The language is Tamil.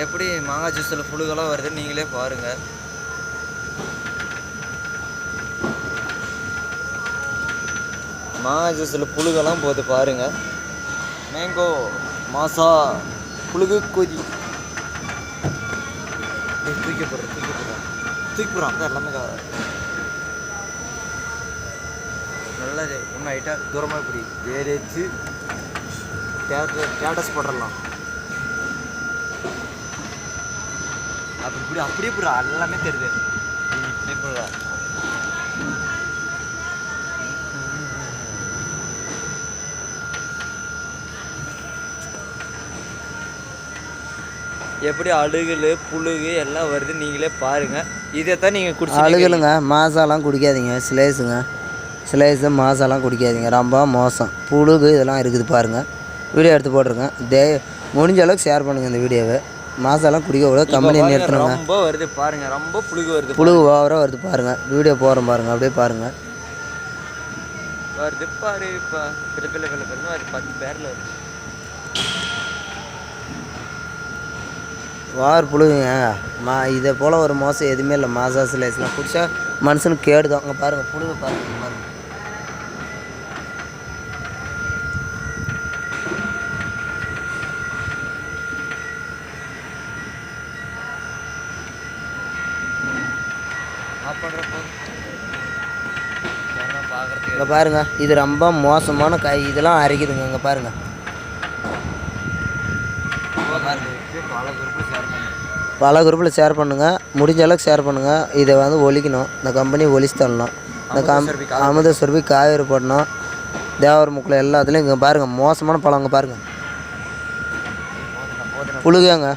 எப்படி மாங்காய் ஜூஸில் புழுகெல்லாம் வருதுன்னு நீங்களே பாருங்கள். மாங்காய் ஜூஸில் புழுகெல்லாம் போது பாருங்கள். மேங்கோ மாசா புழுகு கொதி தூக்கி போடுறான் தான் எல்லாமே நல்லது. இன்னும் ஐட்டாக தூரமாக இப்படி ஏறிச்சு ஸ்டேட்டஸ் போட்டுடலாம். அப்படி இப்படி அப்படியே போடுறா எல்லாமே தெரியுது. இப்படி போடுறா எப்படி அழுகல் புழுகு எல்லாம் வருது நீங்களே பாருங்கள். இதைத்தான் நீங்கள் குடிச்சு அழுகலுங்க. மாசாலாம் குடிக்காதீங்க. ஸ்லைஸு மாசாலாம் குடிக்காதீங்க, ரொம்ப மோசம். புழுகு இதெல்லாம் இருக்குது பாருங்கள். வீடியோ எடுத்து போட்டிருக்கேன். முடிஞ்ச அளவுக்கு ஷேர் பண்ணுங்கள் இந்த வீடியோவை. மாசாலாம் குடிக்கக்கூடாது, கம்பெனி நிறுத்தணுங்க. ரொம்ப வருது பாருங்கள், ரொம்ப புழுகு வருது. புழுகு ஓவராக வருது பாருங்கள். வீடியோ போகிறோம் பாருங்கள், அப்படியே பாருங்கள். வருது பாரு. இப்போ பிள்ளை வருது 10 பேரில் வருது. வார் புழுகுங்க. இதை போல் ஒரு மோசம் எதுவுமே இல்லை. மாசா ஸ்லைஸ்லாம் குடிச்சா மனுஷனுக்கு கேடு தான். அங்கே பாருங்கள் புழுகு பாருங்கள். இங்கே பாருங்கள், இது ரொம்ப மோசமான காய். இதெல்லாம் அரைக்குதுங்க. இங்கே பாருங்கள். பல குரூப்பில் ஷேர் பண்ணுங்கள். முடிஞ்ச அளவுக்கு ஷேர் பண்ணுங்கள். இதை வந்து ஒழிக்கணும். இந்த கம்பெனியை ஒழிச்சு தள்ளணும். இந்த அமுதசுரபி காவேரி போடணும். தேவர முக்கில் எல்லாத்துலேயும் இங்கே பாருங்கள் மோசமான பழம். அங்கே பாருங்கள் புழுகாங்க.